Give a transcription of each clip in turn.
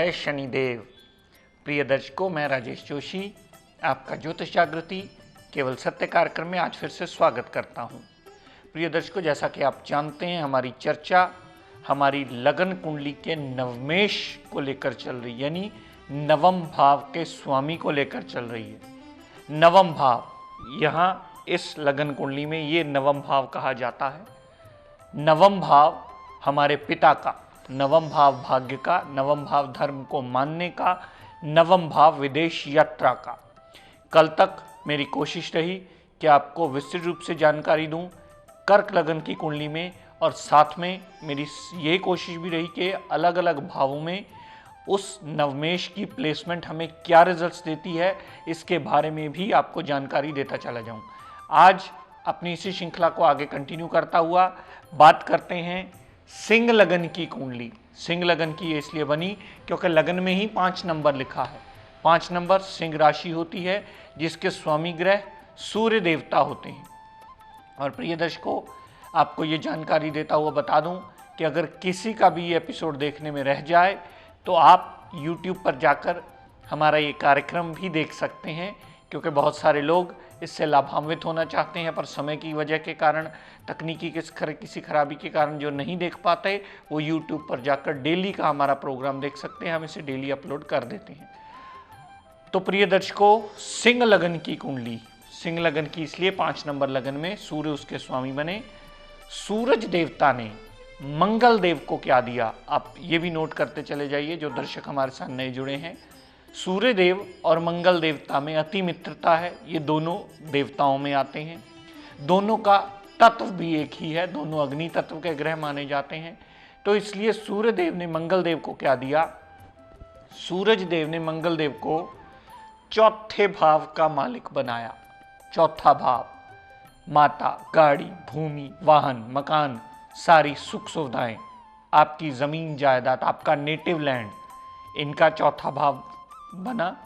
जय शनिदेव। प्रिय दर्शकों, मैं राजेश जोशी आपका ज्योतिष जागृति केवल सत्य कार्यक्रम में आज फिर से स्वागत करता हूं। प्रिय दर्शकों, जैसा कि आप जानते हैं, हमारी चर्चा हमारी लगन कुंडली के नवमेश को लेकर चल रही है, यानी नवम भाव के स्वामी को लेकर चल रही है। नवम भाव, यहाँ इस लगन कुंडली में ये नवम भाव कहा जाता है। नवम भाव हमारे पिता का, नवम भाव भाग्य का, नवम भाव धर्म को मानने का, नवम भाव विदेश यात्रा का। कल तक मेरी कोशिश रही कि आपको विस्तृत रूप से जानकारी दूं कर्क लगन की कुंडली में, और साथ में मेरी ये कोशिश भी रही कि अलग अलग भावों में उस नवमेश की प्लेसमेंट हमें क्या रिजल्ट्स देती है, इसके बारे में भी आपको जानकारी देता चला जाऊं। आज अपनी इसी श्रृंखला को आगे कंटिन्यू करता हुआ बात करते हैं सिंह लगन की कुंडली। सिंह लगन की ये इसलिए बनी क्योंकि लगन में ही 5 नंबर लिखा है। 5 नंबर सिंह राशि होती है जिसके स्वामी ग्रह सूर्य देवता होते हैं। और प्रिय दर्शकों, आपको ये जानकारी देता हुआ बता दूं कि अगर किसी का भी ये एपिसोड देखने में रह जाए तो आप YouTube पर जाकर हमारा ये कार्यक्रम भी देख सकते हैं, क्योंकि बहुत सारे लोग इससे लाभान्वित होना चाहते हैं पर समय की वजह के कारण, तकनीकी किसी खराबी के कारण जो नहीं देख पाते, वो YouTube पर जाकर डेली का हमारा प्रोग्राम देख सकते हैं। हम इसे डेली अपलोड कर देते हैं। तो प्रिय दर्शकों, सिंह लगन की कुंडली, सिंह लगन की इसलिए 5 नंबर लगन में सूर्य उसके स्वामी बने। सूरज देवता ने मंगल देव को क्या दिया, आप ये भी नोट करते चले जाइए जो दर्शक हमारे साथ नए जुड़े हैं। सूर्य देव और मंगल देवता में अति मित्रता है, ये दोनों देवताओं में आते हैं। दोनों का तत्व भी एक ही है, दोनों अग्नि तत्व के ग्रह माने जाते हैं। तो इसलिए सूर्य देव ने मंगल देव को क्या दिया, सूरज देव ने मंगल देव को चौथे भाव का मालिक बनाया। चौथा भाव, माता, गाड़ी, भूमि, वाहन, मकान, सारी सुख सुविधाएं, आपकी जमीन जायदाद, आपका नेटिव लैंड, इनका चौथा भाव बना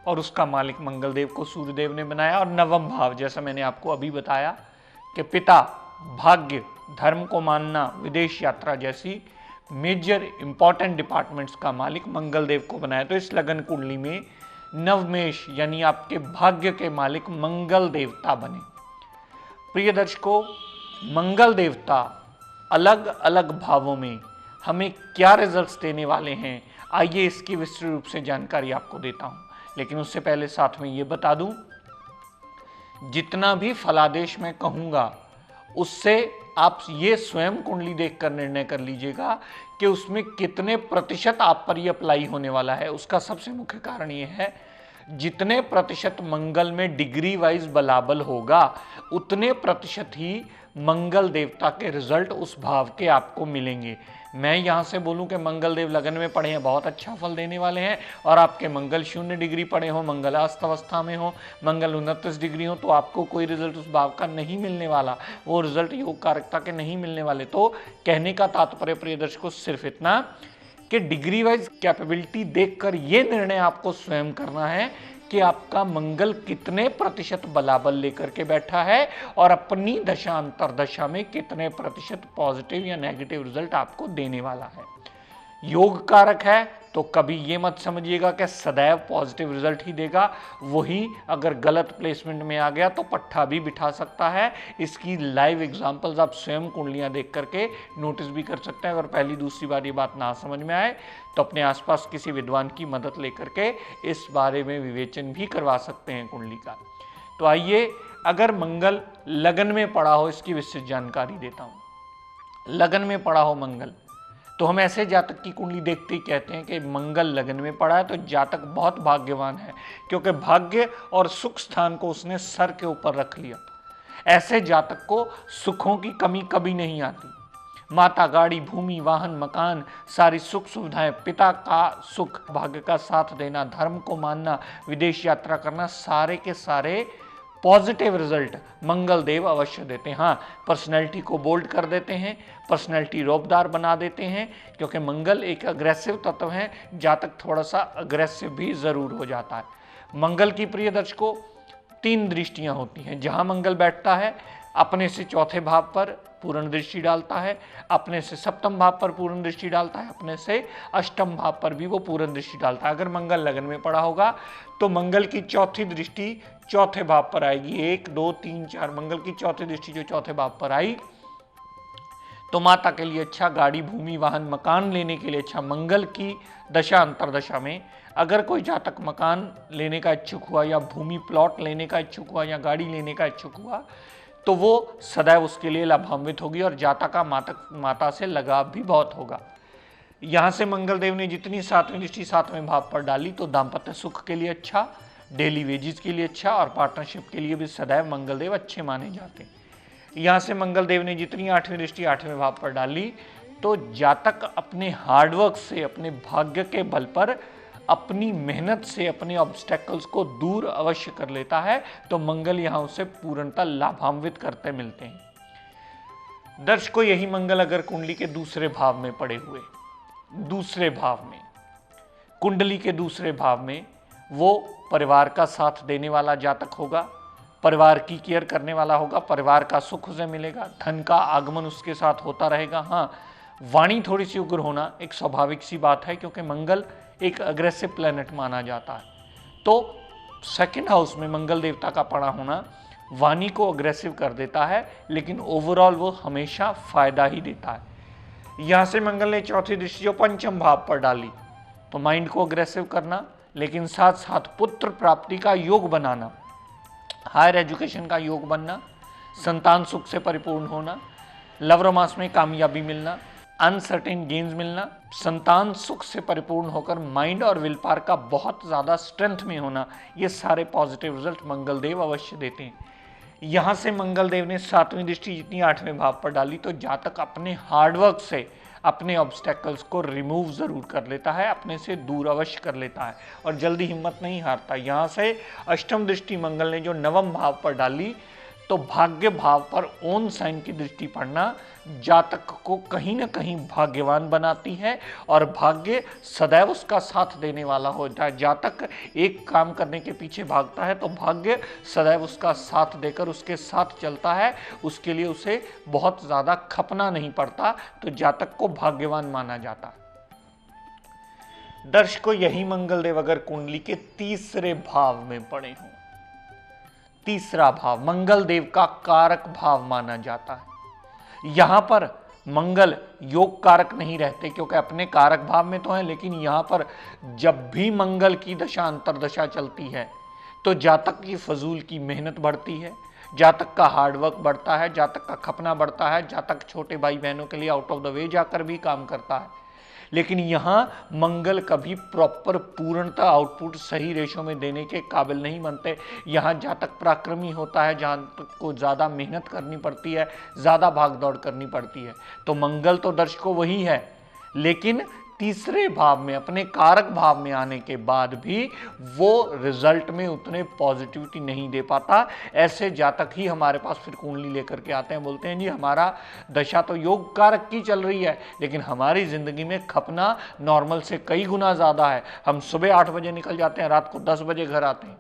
और उसका मालिक मंगल देव को सूर्यदेव ने बनाया। और नवम भाव, जैसा मैंने आपको अभी बताया कि पिता, भाग्य, धर्म को मानना, विदेश यात्रा जैसी मेजर इंपॉर्टेंट डिपार्टमेंट्स का मालिक मंगल देव को बनाया। तो इस लगन कुंडली में नवमेश यानी आपके भाग्य के मालिक मंगल देवता बने। प्रिय दर्शकों, मंगल देवता अलग अलग भावों में हमें क्या रिजल्ट्स देने वाले हैं, आइए इसकी विस्तृत रूप से जानकारी आपको देता हूं। लेकिन उससे पहले साथ में ये बता दूं, जितना भी फलादेश मैं कहूंगा उससे आप ये स्वयं कुंडली देखकर निर्णय कर लीजिएगा कि उसमें कितने प्रतिशत आप पर ये अप्लाई होने वाला है। उसका सबसे मुख्य कारण ये है, जितने प्रतिशत मंगल में डिग्री वाइज बलाबल होगा उतने प्रतिशत ही मंगल देवता के रिजल्ट उस भाव के आपको मिलेंगे। मैं यहाँ से बोलूँ कि मंगल देव लगन में पड़े हैं, बहुत अच्छा फल देने वाले हैं, और आपके मंगल 0 डिग्री पड़े हो, मंगल अस्त अवस्था में हो, मंगल 29 डिग्री हो, तो आपको कोई रिजल्ट उस भाव का नहीं मिलने वाला, वो रिजल्ट योग कारकता के नहीं मिलने वाले। तो कहने का तात्पर्य प्रिय दर्शकों सिर्फ इतना कि डिग्री वाइज कैपेबिलिटी देखकर ये निर्णय आपको स्वयं करना है कि आपका मंगल कितने प्रतिशत बलाबल लेकर के बैठा है और अपनी दशा अंतरदशा में कितने प्रतिशत पॉजिटिव या नेगेटिव रिजल्ट आपको देने वाला है। योग कारक है तो कभी ये मत समझिएगा कि सदैव पॉजिटिव रिजल्ट ही देगा। वही अगर गलत प्लेसमेंट में आ गया तो पट्टा भी बिठा सकता है। इसकी लाइव एग्जांपल्स आप स्वयं कुंडलियां देख करके नोटिस भी कर सकते हैं। अगर पहली दूसरी बार ये बात ना समझ में आए तो अपने आसपास किसी विद्वान की मदद लेकर के इस बारे में विवेचन भी करवा सकते हैं कुंडली का। तो आइए, अगर मंगल लगन में पड़ा हो, इसकी विस्तृत जानकारी देता हूं। लगन में पड़ा हो मंगल, तो हम ऐसे जातक की कुंडली देखते ही कहते हैं कि मंगल लगन में पड़ा है तो जातक बहुत भाग्यवान है, क्योंकि भाग्य और सुख स्थान को उसने सर के ऊपर रख लिया। ऐसे जातक को सुखों की कमी कभी नहीं आती। माता, गाड़ी, भूमि, वाहन, मकान, सारी सुख सुविधाएं, पिता का सुख, भाग्य का साथ देना, धर्म को मानना, विदेश यात्रा करना, सारे के सारे पॉजिटिव रिजल्ट मंगल देव अवश्य देते हैं। हाँ, पर्सनैलिटी को बोल्ड कर देते हैं, पर्सनैलिटी रौबदार बना देते हैं, क्योंकि मंगल एक अग्रेसिव तत्व है, जातक थोड़ा सा अग्रेसिव भी जरूर हो जाता है। मंगल की प्रिय दर्शकों 3 दृष्टियां होती हैं। जहां मंगल बैठता है अपने से चौथे भाव पर पूर्ण दृष्टि डालता है, अपने से सप्तम भाव पर पूर्ण दृष्टि डालता है, अपने से अष्टम भाव पर भी वो पूर्ण दृष्टि डालता है। अगर मंगल लगन में पड़ा होगा तो मंगल की चौथी दृष्टि चौथे भाव पर आएगी। 1 2 3 4 मंगल की चौथी दृष्टि जो चौथे भाव पर आई तो माता के लिए अच्छा, गाड़ी भूमि वाहन मकान लेने के लिए अच्छा। मंगल की दशा अंतरदशा में अगर कोई जातक मकान लेने का इच्छुक हुआ या भूमि प्लॉट लेने का इच्छुक हुआ या गाड़ी लेने का इच्छुक हुआ तो वो सदैव उसके लिए लाभान्वित होगी और जातक का माता से लगाव भी बहुत होगा। यहाँ से मंगल देव ने जितनी सातवीं दृष्टि सातवें भाव पर डाली तो दाम्पत्य सुख के लिए अच्छा, डेली वेजेस के लिए अच्छा और पार्टनरशिप के लिए भी सदैव मंगल देव अच्छे माने जाते हैं। यहाँ से मंगल देव ने जितनी आठवीं दृष्टि आठवें भाव पर डाली तो जातक अपने हार्डवर्क से, अपने भाग्य के बल पर, अपनी मेहनत से अपने ऑब्स्टेकल्स को दूर अवश्य कर लेता है। तो मंगल यहाँ उसे पूर्णतः लाभान्वित करते मिलते हैं। दर्शकों, यही मंगल अगर कुंडली के दूसरे भाव में पड़े हुए, दूसरे भाव में, कुंडली के दूसरे भाव में, वो परिवार का साथ देने वाला जातक होगा, परिवार की केयर करने वाला होगा, परिवार का सुख उसे मिलेगा, धन का आगमन उसके साथ होता रहेगा। हाँ, वाणी थोड़ी सी उग्र होना एक स्वाभाविक सी बात है क्योंकि मंगल एक अग्रेसिव प्लैनेट माना जाता है। तो सेकंड हाउस में मंगल देवता का पड़ा होना वाणी को अग्रेसिव कर देता है, लेकिन ओवरऑल वो हमेशा फायदा ही देता है। यहाँ से मंगल ने चौथी दृष्टि जो पंचम भाव पर डाली तो माइंड को अग्रेसिव करना, लेकिन साथ साथ पुत्र प्राप्ति का योग बनाना, हायर एजुकेशन का योग बनना, संतान सुख से परिपूर्ण होना, लव रोमांस में कामयाबी मिलना, अनसर्टेन गेन्स मिलना, संतान सुख से परिपूर्ण होकर माइंड और विल पावर का बहुत ज़्यादा स्ट्रेंथ में होना, ये सारे पॉजिटिव रिजल्ट मंगल देव अवश्य देते हैं। यहाँ से मंगल देव ने सातवीं दृष्टि जितनी आठवें भाव पर डाली तो जातक अपने हार्डवर्क से अपने ऑब्स्टेकल्स को रिमूव जरूर कर लेता है, अपने से दूर अवश्य कर लेता है और जल्दी हिम्मत नहीं हारता। यहाँ से अष्टम दृष्टि मंगल ने जो नवम भाव पर डाली तो भाग्य भाव पर ओन साइन की दृष्टि पड़ना जातक को कहीं ना कहीं भाग्यवान बनाती है और भाग्य सदैव उसका साथ देने वाला होता है। जातक एक काम करने के पीछे भागता है तो भाग्य सदैव उसका साथ देकर उसके साथ चलता है, उसके लिए उसे बहुत ज़्यादा खपना नहीं पड़ता, तो जातक को भाग्यवान माना जाता है। दर्शकों, यही मंगल देव अगर कुंडली के तीसरे भाव में पड़े हों, तीसरा भाव मंगल देव का कारक भाव माना जाता है। यहां पर मंगल योग कारक नहीं रहते क्योंकि अपने कारक भाव में तो है, लेकिन यहां पर जब भी मंगल की दशा अंतरदशा चलती है तो जातक की फजूल की मेहनत बढ़ती है, जातक का हार्डवर्क बढ़ता है, जातक का खपना बढ़ता है, जातक छोटे भाई बहनों के लिए आउट ऑफ द वे जाकर भी काम करता है। लेकिन यहाँ मंगल कभी प्रॉपर पूर्णता आउटपुट सही रेशो में देने के काबिल नहीं बनते। यहाँ जातक पराक्रमी होता है, जातक को ज़्यादा मेहनत करनी पड़ती है, ज़्यादा भाग दौड़ करनी पड़ती है। तो मंगल तो दर्शकों वही है, लेकिन तीसरे भाव में अपने कारक भाव में आने के बाद भी वो रिजल्ट में उतने पॉजिटिविटी नहीं दे पाता। ऐसे जातक ही हमारे पास फिर कुंडली लेकर के आते हैं, बोलते हैं जी हमारा दशा तो योग कारक की चल रही है, लेकिन हमारी ज़िंदगी में खपना नॉर्मल से कई गुना ज़्यादा है। हम सुबह 8 बजे निकल जाते हैं, रात को 10 बजे घर आते हैं,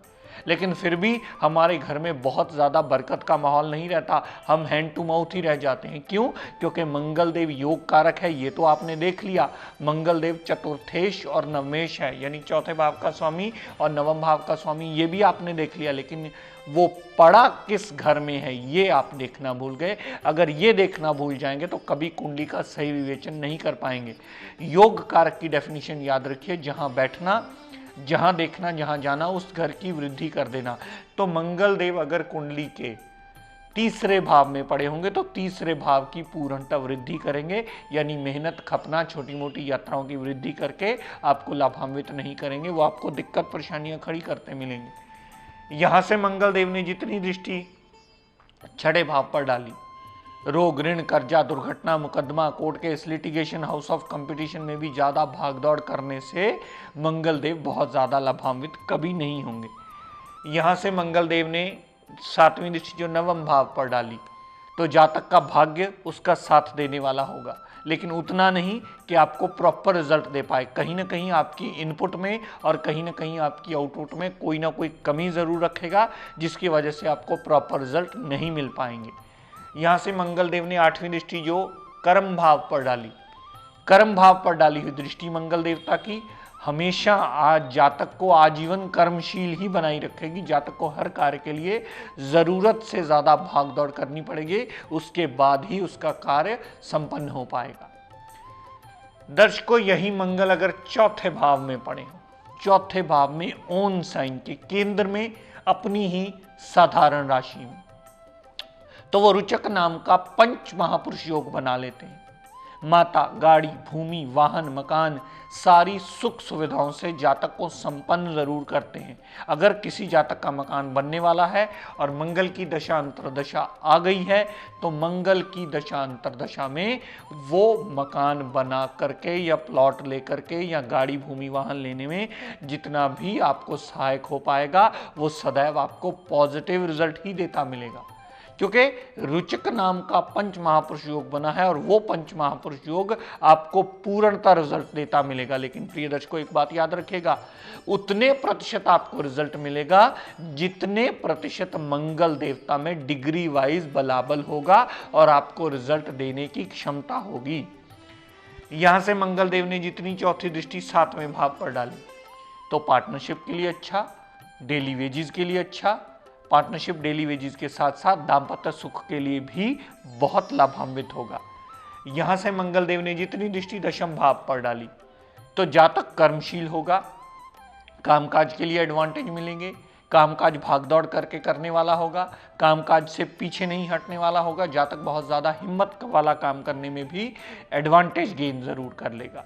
लेकिन फिर भी हमारे घर में बहुत ज़्यादा बरकत का माहौल नहीं रहता, हम हैंड टू माउथ ही रह जाते हैं। क्यों? क्योंकि मंगल देव योग कारक है, ये तो आपने देख लिया। मंगल देव चतुर्थेश और नवमेश है, यानी चौथे भाव का स्वामी और नवम भाव का स्वामी, ये भी आपने देख लिया, लेकिन वो पड़ा किस घर में है ये आप देखना भूल गए। अगर ये देखना भूल जाएंगे तो कभी कुंडली का सही विवेचन नहीं कर पाएंगे। योग कारक की डेफिनेशन याद रखिए, जहां बैठना, जहां देखना, जहां जाना, उस घर की वृद्धि कर देना। तो मंगल देव अगर कुंडली के तीसरे भाव में पड़े होंगे तो तीसरे भाव की पूर्णता वृद्धि करेंगे, यानी मेहनत खपना छोटी मोटी यात्राओं की वृद्धि करके आपको लाभान्वित नहीं करेंगे, वो आपको दिक्कत परेशानियां खड़ी करते मिलेंगे। यहां से मंगल देव ने जितनी दृष्टि छठे भाव पर डाली, रोग, ऋण, कर्जा, दुर्घटना, मुकदमा, court case, litigation, house of competition में भी ज़्यादा भागदौड़ करने से मंगल देव बहुत ज़्यादा लाभान्वित कभी नहीं होंगे। यहाँ से मंगल देव ने सातवीं दृष्टि जो नवम भाव पर डाली तो जातक का भाग्य उसका साथ देने वाला होगा, लेकिन उतना नहीं कि आपको प्रॉपर रिजल्ट दे पाए। कहीं ना कहीं आपकी इनपुट में और कहीं ना कहीं आपकी आउटपुट में कोई ना कोई कमी ज़रूर रखेगा, जिसकी वजह से आपको प्रॉपर रिजल्ट नहीं मिल पाएंगे। यहाँ से मंगल देव ने 8वीं दृष्टि जो कर्म भाव पर डाली, कर्म भाव पर डाली हुई दृष्टि मंगल देवता की हमेशा आज जातक को आजीवन कर्मशील ही बनाई रखेगी। जातक को हर कार्य के लिए जरूरत से ज्यादा भाग दौड़ करनी पड़ेगी, उसके बाद ही उसका कार्य संपन्न हो पाएगा। दर्शकों, यही मंगल अगर चौथे भाव में पड़े हो, चौथे भाव में ओन साइन के केंद्र में अपनी ही साधारण राशि में, तो वो रुचक नाम का पंच महापुरुष योग बना लेते हैं। माता, गाड़ी, भूमि, वाहन, मकान, सारी सुख सुविधाओं से जातक को संपन्न जरूर करते हैं। अगर किसी जातक का मकान बनने वाला है और मंगल की दशा अंतरदशा आ गई है, तो मंगल की दशा अंतरदशा में वो मकान बना करके या प्लॉट लेकर के या गाड़ी, भूमि, वाहन लेने में जितना भी आपको सहायक हो पाएगा, वो सदैव आपको पॉजिटिव रिजल्ट ही देता मिलेगा। क्योंकि रुचक नाम का पंच महापुरुष योग बना है और वो पंच महापुरुष योग आपको पूर्णता रिजल्ट देता मिलेगा। लेकिन प्रिय दर्शकों, एक बात याद रखिएगा, उतने प्रतिशत आपको रिजल्ट मिलेगा जितने प्रतिशत मंगल देवता में डिग्री वाइज बलाबल होगा और आपको रिजल्ट देने की क्षमता होगी। यहां से मंगल देव ने जितनी चौथी दृष्टि 7वें भाव पर डाली, तो पार्टनरशिप के लिए अच्छा, डेली वेजेस के लिए अच्छा, पार्टनरशिप डेली वेजेस के साथ साथ दाम्पत्य सुख के लिए भी बहुत लाभान्वित होगा। यहां से मंगल देव ने जितनी दृष्टि 10वें भाव पर डाली, तो जातक कर्मशील होगा, कामकाज के लिए एडवांटेज मिलेंगे, कामकाज भागदौड़ करके करने वाला होगा, कामकाज से पीछे नहीं हटने वाला होगा, जातक बहुत ज्यादा हिम्मत वाला काम करने में भी एडवांटेज गेन जरूर कर लेगा।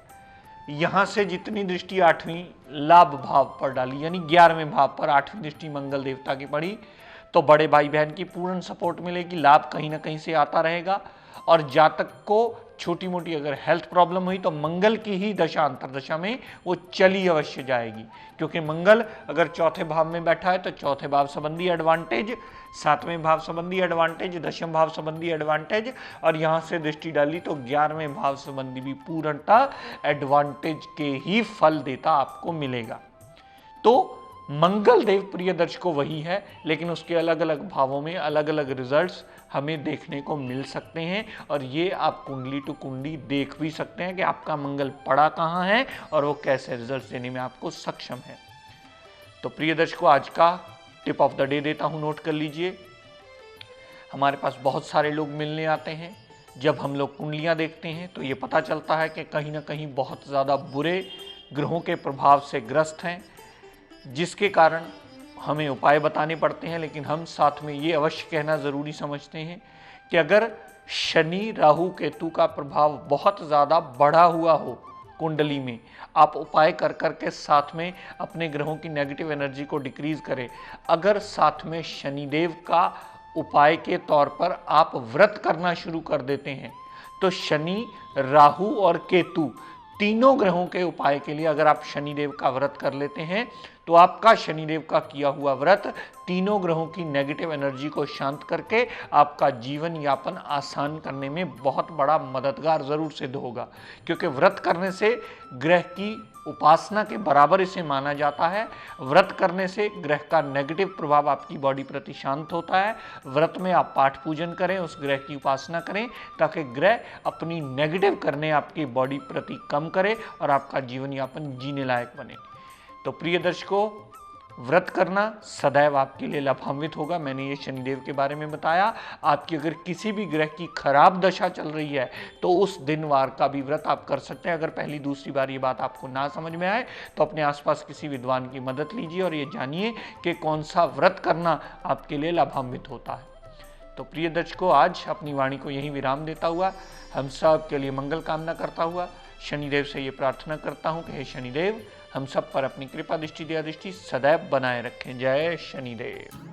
यहां से जितनी दृष्टि 8वीं लाभ भाव पर डाली, यानी 11वें भाव पर 8वीं दृष्टि मंगल देवता की पड़ी, तो बड़े भाई बहन की पूर्ण सपोर्ट मिलेगी, लाभ कहीं ना कहीं से आता रहेगा। और जातक को छोटी मोटी अगर हेल्थ प्रॉब्लम हुई तो मंगल की ही दशा अंतरदशा में वो चली अवश्य जाएगी, क्योंकि मंगल अगर चौथे भाव में बैठा है तो चौथे भाव संबंधी एडवांटेज, 7वें भाव संबंधी एडवांटेज, 10वें भाव संबंधी एडवांटेज, और यहां से दृष्टि डाली तो 11वें भाव संबंधी भी पूर्णता एडवांटेज के ही फल देता आपको मिलेगा। तो मंगल देव प्रिय दर्शकों वही है, लेकिन उसके अलग अलग भावों में अलग अलग रिजल्ट्स हमें देखने को मिल सकते हैं, और ये आप कुंडली टू कुंडली देख भी सकते हैं कि आपका मंगल पड़ा कहाँ है और वो कैसे रिजल्ट्स देने में आपको सक्षम है। तो प्रिय दर्शकों, आज का टिप ऑफ द डे देता हूं, नोट कर लीजिए। हमारे पास बहुत सारे लोग मिलने आते हैं, जब हम लोग कुंडलियां देखते हैं तो ये पता चलता है कि कहीं ना कहीं बहुत ज़्यादा बुरे ग्रहों के प्रभाव से ग्रस्त हैं, जिसके कारण हमें उपाय बताने पड़ते हैं। लेकिन हम साथ में ये अवश्य कहना ज़रूरी समझते हैं कि अगर शनि, राहु, केतु का प्रभाव बहुत ज़्यादा बढ़ा हुआ हो कुंडली में, आप उपाय कर कर के साथ में अपने ग्रहों की नेगेटिव एनर्जी को डिक्रीज करें। अगर साथ में शनिदेव का उपाय के तौर पर आप व्रत करना शुरू कर देते हैं, तो शनि, राहु और केतु तीनों ग्रहों के उपाय के लिए अगर आप शनिदेव का व्रत कर लेते हैं, तो आपका शनिदेव का किया हुआ व्रत तीनों ग्रहों की नेगेटिव एनर्जी को शांत करके आपका जीवन यापन आसान करने में बहुत बड़ा मददगार जरूर सिद्ध होगा। क्योंकि व्रत करने से ग्रह की उपासना के बराबर इसे माना जाता है। व्रत करने से ग्रह का नेगेटिव प्रभाव आपकी बॉडी प्रति शांत होता है। व्रत में आप पाठ पूजन करें, उस ग्रह की उपासना करें, ताकि ग्रह अपनी नेगेटिव करने आपकी बॉडी प्रति कम करे और आपका जीवन यापन जीने लायक बने। तो प्रिय दर्शकों, व्रत करना सदैव आपके लिए लाभान्वित होगा। मैंने ये शनिदेव के बारे में बताया। आपकी अगर किसी भी ग्रह की खराब दशा चल रही है तो उस दिन वार का भी व्रत आप कर सकते हैं। अगर पहली दूसरी बार ये बात आपको ना समझ में आए तो अपने आसपास किसी विद्वान की मदद लीजिए और ये जानिए कि कौन सा व्रत करना आपके लिए लाभान्वित होता है। तो प्रिय दर्शकों, आज अपनी वाणी को यहीं विराम देता हुआ, हम सब के लिए मंगल कामना करता हुआ, शनिदेव से ये प्रार्थना करता हूँ कि हे शनिदेव, हम सब पर अपनी कृपा दृष्टि दया दृष्टि सदैव बनाए रखें। जय शनिदेव।